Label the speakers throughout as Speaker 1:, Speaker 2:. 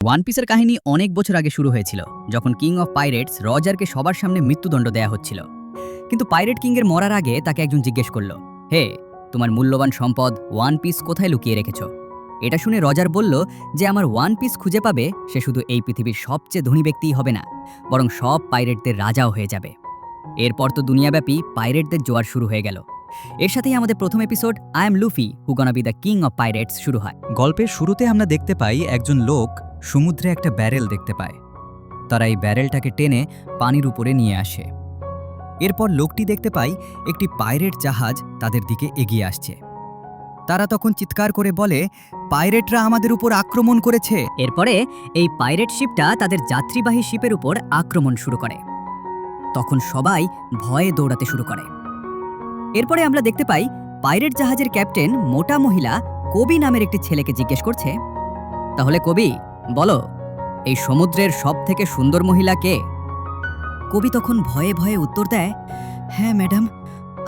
Speaker 1: One পিসের কাহিনী অনেক বছর আগে শুরু হয়েছিল, যখন কিং অফ পাইরেটস রজারকে সবার সামনে মৃত্যুদণ্ড দেয়া হচ্ছিল। কিন্তু পাইরেট কিংয়ের মরার আগে তাকে একজন জিজ্ঞেস করল, হে, তোমার মূল্যবান সম্পদ ওয়ান পিস কোথায় লুকিয়ে রেখেছ? এটা শুনে রজার বলল যে আমার ওয়ান পিস খুঁজে পাবে সে শুধু এই পৃথিবীর সবচেয়ে ধনী ব্যক্তিই হবে না, বরং সব পাইরেটদের রাজাও হয়ে যাবে। এরপর তো দুনিয়াব্যাপী পাইরেটদের জোয়ার শুরু হয়ে গেল। এর সাথেই আমাদের প্রথম episode I am Luffy who গনা B the king of pirates শুরু হয়।
Speaker 2: গল্পের শুরুতে আমরা দেখতে পাই একজন লোক সমুদ্রে একটা ব্যারেল দেখতে পায়। তারা এই ব্যারেলটাকে টেনে পানির উপরে নিয়ে আসে। এরপর লোকটি দেখতে পায় একটি পাইরেট জাহাজ তাদের দিকে এগিয়ে আসছে। তারা তখন চিৎকার করে বলে, পাইরেটরা আমাদের উপর আক্রমণ করেছে।
Speaker 1: এরপরে এই পাইরেট শিপটা তাদের যাত্রীবাহী শিপের উপর আক্রমণ শুরু করে। তখন সবাই ভয়ে দৌড়াতে শুরু করে। এরপরে আমরা দেখতে পাই পাইরেট জাহাজের ক্যাপ্টেন মোটা মহিলা কবি নামের একটি ছেলেকে জিজ্ঞেস করছে, তাহলে কবি বলো, এই সমুদ্রের সবথেকে সুন্দর মহিলা কে? কবি তখন ভয়ে ভয়ে উত্তর দেয়, হ্যাঁ ম্যাডাম,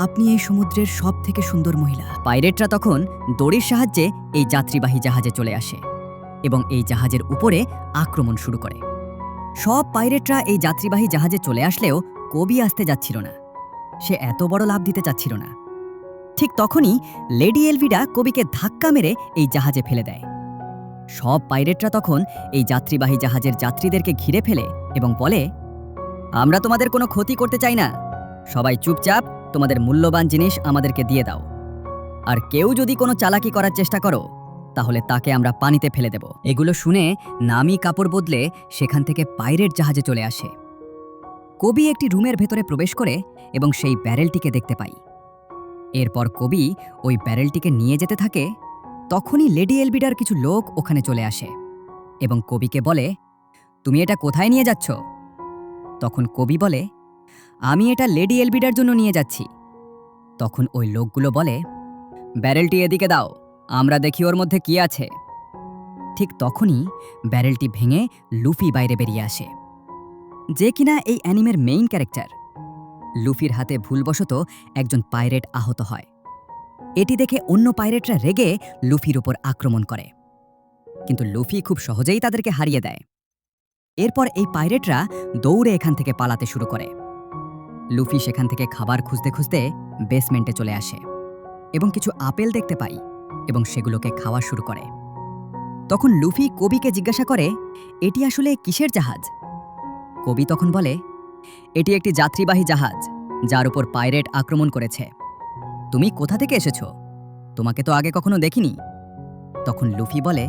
Speaker 1: আপনি এই সমুদ্রের সবথেকে সুন্দর মহিলা। পাইরেটরা তখন দড়ির সাহায্যে এই যাত্রীবাহী জাহাজে চলে আসে এবং এই জাহাজের উপরে আক্রমণ শুরু করে। সব পাইরেটরা এই যাত্রীবাহী জাহাজে চলে আসলেও কবি আসতে যাচ্ছিল না। সে এত বড় লাভ দিতে চাচ্ছিল না। ঠিক তখনই লেডি এলভিডা কবিকে ধাক্কা মেরে এই জাহাজে ফেলে দেয়। সব পাইরেটরা তখন এই যাত্রীবাহী জাহাজের যাত্রীদেরকে ঘিরে ফেলে এবং বলে, আমরা তোমাদের কোনো ক্ষতি করতে চাই না, সবাই চুপচাপ তোমাদের মূল্যবান জিনিস আমাদেরকে দিয়ে দাও, আর কেউ যদি কোনো চালাকি করার চেষ্টা করো তাহলে তাকে আমরা পানিতে ফেলে দেব। এগুলো শুনে নামি কাপড় বদলে সেখান থেকে পাইরেট জাহাজে চলে আসে। কবি একটি রুমের ভেতরে প্রবেশ করে এবং সেই ব্যারেলটিকে দেখতে পাই। এরপর কবি ওই ব্যারেলটিকে নিয়ে যেতে থাকে। তখনই লেডি এলভিডার কিছু লোক ওখানে চলে আসে এবং কবিকে বলে, তুমি এটা কোথায় নিয়ে যাচ্ছ? তখন কবি বলে, আমি এটা লেডি এলভিডার জন্য নিয়ে যাচ্ছি। তখন ওই লোকগুলো বলে, ব্যারেলটি এদিকে দাও, আমরা দেখি ওর মধ্যে কি আছে। ঠিক তখনই ব্যারেলটি ভেঙে লুফি বাইরে বেরিয়ে আসে, যে কিনা এই অ্যানিমের মেইন ক্যারেক্টার। লুফির হাতে ভুলবশত একজন পাইরেট আহত হয়। এটি দেখে অন্য পাইরেটরা রেগে লুফির উপর আক্রমণ করে, কিন্তু লুফি খুব সহজেই তাদেরকে হারিয়ে দেয়। এরপর এই পাইরেটরা দৌড়ে এখান থেকে পালাতে শুরু করে। লুফি সেখান থেকে খাবার খুঁজতে খুঁজতে বেসমেন্টে চলে আসে এবং কিছু আপেল দেখতে পাই এবং সেগুলোকে খাওয়া শুরু করে। তখন লুফি কবিকে জিজ্ঞাসা করে, এটি আসলে কিসের জাহাজ? কবি তখন বলে, এটি একটি যাত্রীবাহী জাহাজ যার উপর পাইরেট আক্রমণ করেছে। তুমি কোথা থেকে এসেছো? তোমাকে তো আগে কখনো দেখিনি। তখন লুফি বলে,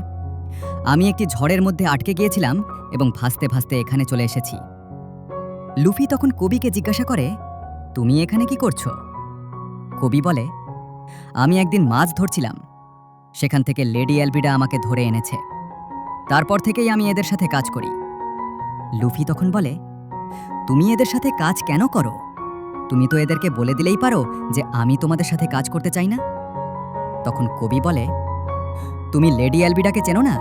Speaker 1: আমি একটি ঝড়ের মধ্যে আটকে গিয়েছিলাম এবং ভাসতে ভাসতে এখানে চলে এসেছি। লুফি তখন কবিকে জিজ্ঞাসা করে, তুমি এখানে কি করছো? কবি বলে, আমি একদিন মাছ ধরছিলাম, সেখান থেকে লেডি এলভিডা আমাকে ধরে এনেছে, তারপর থেকেই আমি এদের সাথে কাজ করি। লুফি তখন বলে, তুমি এদের সাথে কাজ কেন করো? তুমি তো এদেরকে বলে দিলেই পারো যে আমি তোমাদের সাথে কাজ করতে চাই না। তখন কবি বলে, তুমি লেডি এলভিডাকে চেনো না?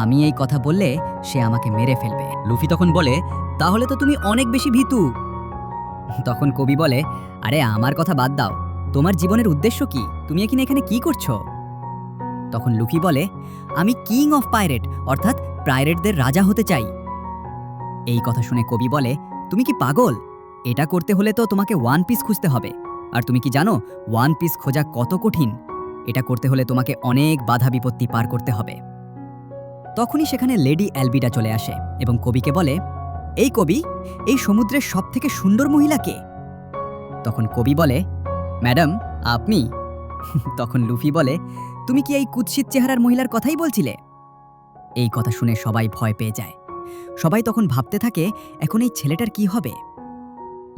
Speaker 1: আমি এই কথা বললে সে আমাকে মেরে ফেলবে। লুফি তখন বলে, তাহলে তো তুমি অনেক বেশি ভীতু। তখন কবি বলে, আরে আমার কথা বাদ দাও, তোমার জীবনের উদ্দেশ্য কি? তুমি এখানে কি করছো? তখন লুফি বলে, আমি কিং অফ পাইরেট, অর্থাৎ পাইরেটদের রাজা হতে চাই। এই কথা শুনে কবি বলে, তুমি কি পাগল? এটা করতে হলে তো তোমাকে ওয়ান পিস খুঁজতে হবে, আর তুমি কি জানো ওয়ান পিস খোঁজা কত কঠিন? এটা করতে হলে তোমাকে অনেক বাধা বিপত্তি পার করতে হবে। তখনই সেখানে লেডি এলভিডা চলে আসে এবং কবিকে বলে, এই কবি, এই সমুদ্রের সবথেকে সুন্দর মহিলা কে? তখন কবি বলে, ম্যাডাম, আপনি? তখন লুফি বলে, তুমি কি এই কুৎসিত চেহারার মহিলার কথাই বলছিলে? এই কথা শুনে সবাই ভয় পেয়ে যায়। সবাই তখন ভাবতে থাকে, এখন এই ছেলেটার কি হবে?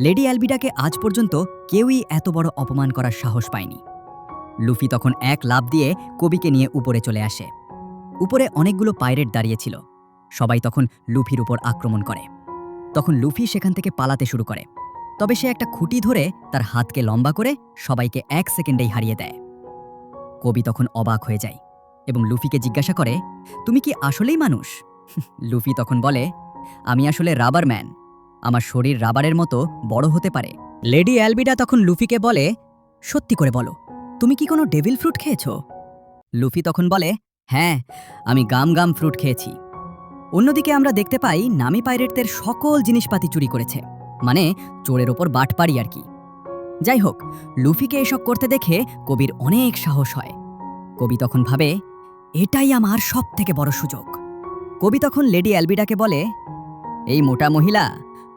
Speaker 1: লেডি এলভিডাকে আজ পর্যন্ত কেউই এত বড় অপমান করার সাহস পায়নি। লুফি তখন এক লাফ দিয়ে কবিকে নিয়ে উপরে চলে আসে। উপরে অনেকগুলো পাইরেট দাঁড়িয়েছিল। সবাই তখন লুফির উপর আক্রমণ করে। তখন লুফি সেখান থেকে পালাতে শুরু করে, তবে সে একটা খুঁটি ধরে তার হাতকে লম্বা করে সবাইকে 1 সেকেন্ডেই হারিয়ে দেয়। কবি তখন অবাক হয়ে যায় এবং লুফিকে জিজ্ঞাসা করে, তুমি কি আসলেই মানুষ? লুফি তখন বলে, আমি আসলে রাবার ম্যান, আমার শরীর রাবারের মতো বড় হতে পারে। লেডি এলভিডা তখন লুফিকে বলে, সত্যি করে বলো, তুমি কি কোনো ডেভিল ফ্রুট খেয়েছো? লুফি তখন বলে, হ্যাঁ, আমি গাম গাম ফ্রুট খেয়েছি। অন্যদিকে আমরা দেখতে পাই নামি পাইরেটদের সকল জিনিসপাতি চুরি করেছে, মানে চোরের ওপর বাটপাড়ি আর কি। যাই হোক, লুফিকে এসব করতে দেখে কবির অনেক সাহস হয়। কবি তখন ভাবে, এটাই আমার সবথেকে বড় সুযোগ। কবি তখন লেডি অ্যালবিডাকে বলে, এই মোটা মহিলা,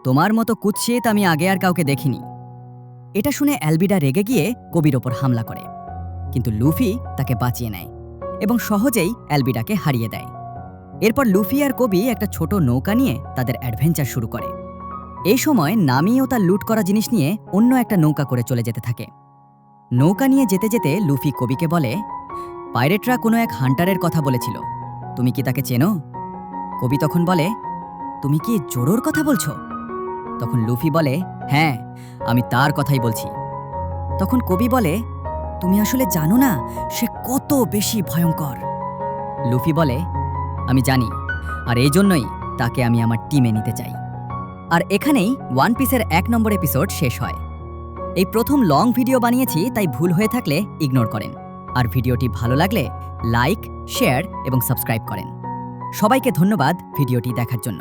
Speaker 1: তোমার মতো কুৎসিত আমি আগে আর কাউকে দেখিনি। এটা শুনে অ্যালবিডা রেগে গিয়ে কবির ওপর হামলা করে, কিন্তু লুফি তাকে বাঁচিয়ে নেয় এবং সহজেই অ্যালবিডাকে হারিয়ে দেয়। এরপর লুফি আর কবি একটা ছোট নৌকা নিয়ে তাদের অ্যাডভেঞ্চার শুরু করে। এই সময় নামিও তার লুট করা জিনিস নিয়ে অন্য একটা নৌকা করে চলে যেতে থাকে। নৌকা নিয়ে যেতে যেতে লুফি কবিকে বলে, পাইরেটরা কোনো এক হান্টারের কথা বলেছিল, তুমি কি তাকে চেনো? কবি তখন বলে, তুমি কি জোরোর কথা বলছো? তখন লুফি বলে, হ্যাঁ, আমি তার কথাই বলছি। তখন কবি বলে, তুমি আসলে জানো না সে কত বেশি ভয়ঙ্কর। লুফি বলে, আমি জানি, আর এই জন্যই তাকে আমি আমার টিমে নিতে চাই। আর এখানেই ওয়ান পিসের 1 নম্বর এপিসোড শেষ হয়। এই প্রথম লং ভিডিও বানিয়েছি, তাই ভুল হয়ে থাকলে ইগনোর করেন। আর ভিডিওটি ভালো লাগলে লাইক, শেয়ার এবং সাবস্ক্রাইব করেন। সবাইকে ধন্যবাদ ভিডিওটি দেখার জন্য।